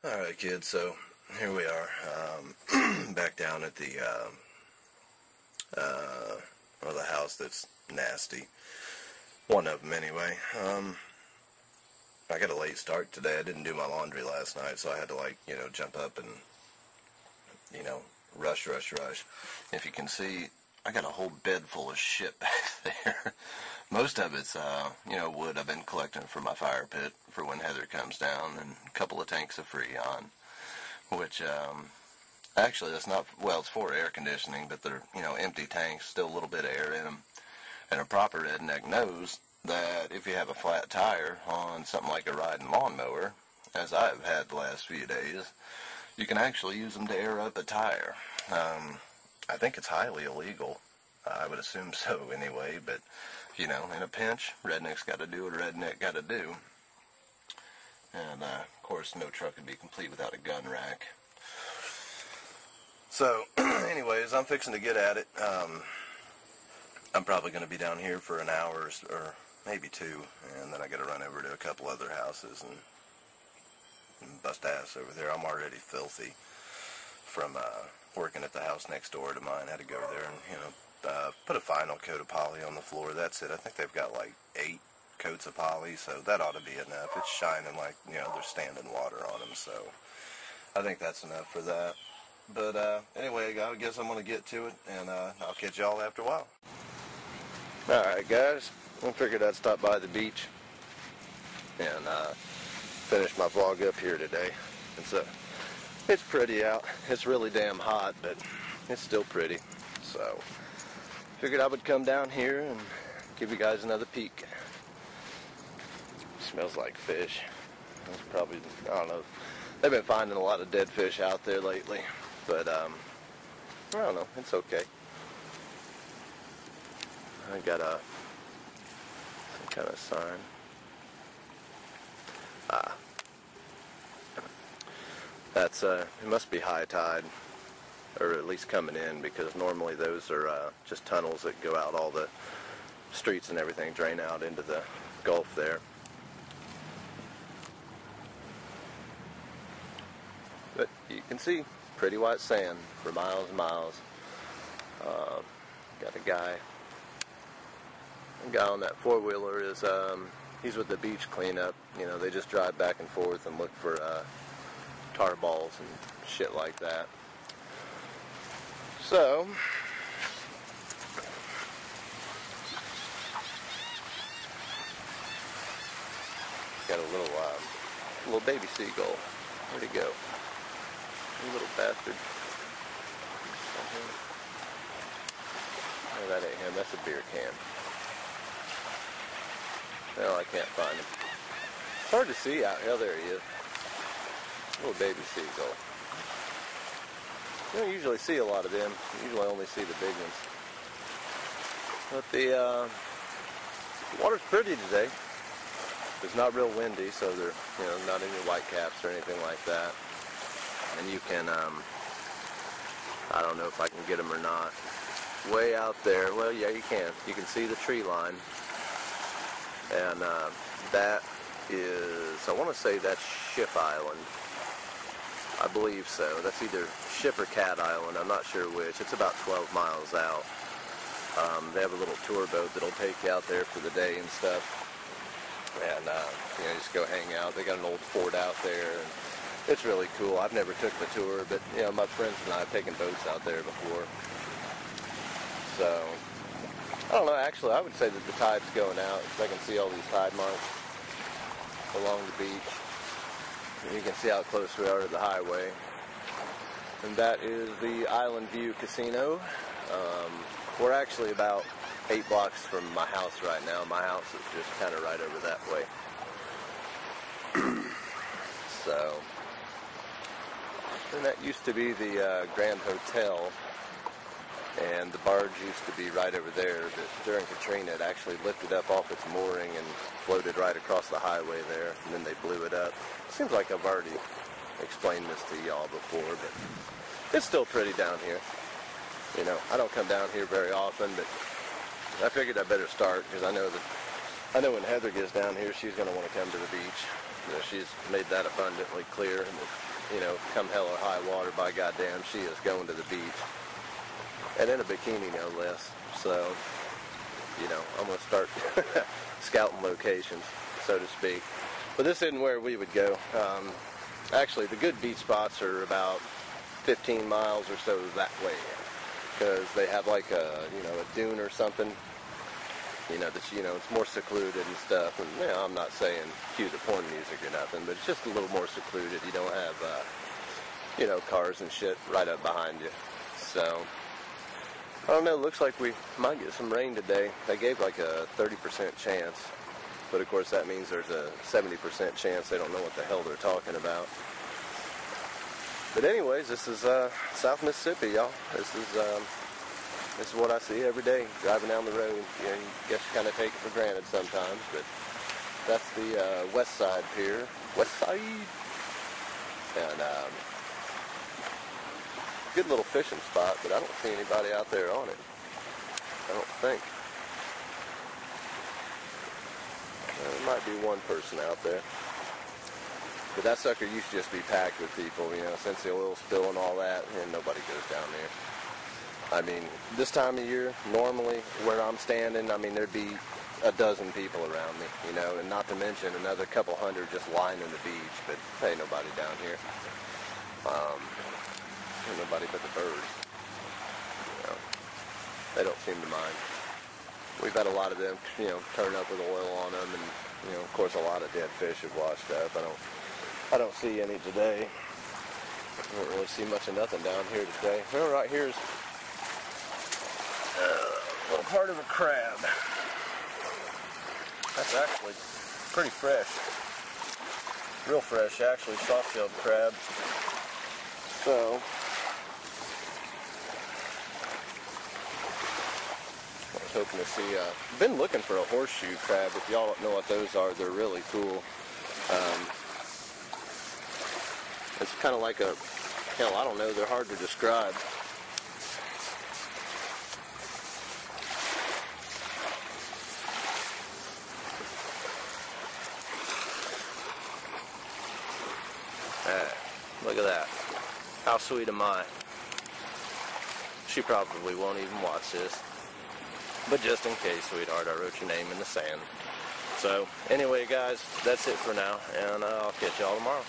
Alright kids, so here we are, back down at the house that's nasty. One of them anyway. I got a late start today. I didn't do my laundry last night, so I had to jump up and, rush. If you can see, I got a whole bed full of shit back there. Most of it's, wood I've been collecting for my fire pit for when Heather comes down, and a couple of tanks of Freon, which, actually that's not, well, it's for air conditioning, but they're, empty tanks, still a little bit of air in them. And a proper redneck knows that if you have a flat tire on something like a riding lawnmower, as I've had the last few days, you can actually use them to air up a tire. I think it's highly illegal. I would assume so anyway, but, in a pinch, redneck's got to do what a redneck got to do. And, of course, no truck would be complete without a gun rack. So, anyways, I'm fixing to get at it. I'm probably going to be down here for an hour or maybe two, and then I got to run over to a couple other houses and bust ass over there. I'm already filthy from working at the house next door to mine. I had to go over there and, put a final coat of poly on the floor. That's it. I think they've got like 8 coats of poly, so that ought to be enough. It's shining like, they're standing water on them, so I think that's enough for that. But anyway, I guess I'm going to get to it, and I'll catch y'all after a while. Alright guys, I figured I'd stop by the beach and finish my vlog up here today. It's pretty out. It's really damn hot, but it's still pretty. So, figured I would come down here and give you guys another peek. Smells like fish. It's probably, I don't know. They've been finding a lot of dead fish out there lately, but I don't know. It's okay. I got some kind of sign. That's it must be high tide, or at least coming in, because normally those are just tunnels that go out, all the streets and everything drain out into the Gulf there. But you can see pretty white sand for miles and miles. Got a guy on that four-wheeler is he's with the beach cleanup. They just drive back and forth and look for tar balls and shit like that. So got a little baby seagull. Where'd he go? You little bastard. Oh, that ain't him. That's a beer can. No, I can't find him. It's hard to see out here. Oh, there he is. Little baby seagull. You don't usually see a lot of them. You usually only see the big ones. But the water's pretty today. It's not real windy, so they're not any white caps or anything like that. And you can I don't know if I can get them or not. Way out there, well, yeah, you can. You can see the tree line. And that is, I want to say that's Ship Island. I believe so. That's either Ship or Cat Island. I'm not sure which. It's about 12 miles out. They have a little tour boat that'll take you out there for the day and stuff. And, just go hang out. They got an old fort out there. And it's really cool. I've never took the tour, but, my friends and I have taken boats out there before. So, I don't know, actually, I would say that the tide's going out, because I can see all these tide marks along the beach. And you can see how close we are to the highway. And that is the Island View Casino. We're actually about 8 blocks from my house right now. My house is just kind of right over that way. So, and that used to be the Grand Hotel. And the barge used to be right over there, but during Katrina it actually lifted up off its mooring and floated right across the highway there, and then they blew it up. It seems like I've already explained this to y'all before, but it's still pretty down here. I don't come down here very often, but I figured I better start, because I know when Heather gets down here, she's going to want to come to the beach. You know, she's made that abundantly clear. And, you know, come hell or high water, by goddamn, she is going to the beach. And in a bikini, no less. So, you know, I'm going to start scouting locations, so to speak. But this isn't where we would go. Actually, the good beach spots are about 15 miles or so that way, because they have like a, you know, a dune or something, you know, that's, you know, it's more secluded and stuff. And, you know, I'm not saying cue the porn music or nothing, but it's just a little more secluded. You don't have, you know, cars and shit right up behind you. So, I don't know, it looks like we might get some rain today. They gave like a 30% chance. But of course that means there's a 70% chance they don't know what the hell they're talking about. But anyways, this is South Mississippi, y'all. This is what I see every day driving down the road. You know, you guess you kind of take it for granted sometimes, but that's the West Side Pier. West Side. And good little fishing spot, but I don't see anybody out there on it. I don't think. There might be one person out there. But that sucker used to just be packed with people, you know, since the oil spill and all that, and nobody goes down there. I mean, this time of year, normally, where I'm standing, I mean, there'd be a dozen people around me, you know, and not to mention another couple hundred just lining the beach, but ain't nobody down here. Ain't nobody but the birds. You know, they don't seem to mind. We've had a lot of them, you know, turn up with oil on them, and, you know, of course, a lot of dead fish have washed up. I don't see any today. I don't really see much of nothing down here today. Well, right here's a little part of a crab. That's actually pretty fresh. Real fresh, actually, soft-shelled crab. So, I was hoping to see, been looking for a horseshoe crab. If y'all don't know what those are, they're really cool. It's kind of like a, hell, I don't know, they're hard to describe. Look at that. How sweet am I? She probably won't even watch this. But just in case, sweetheart, I wrote your name in the sand. So, anyway, guys, that's it for now, and I'll catch y'all tomorrow.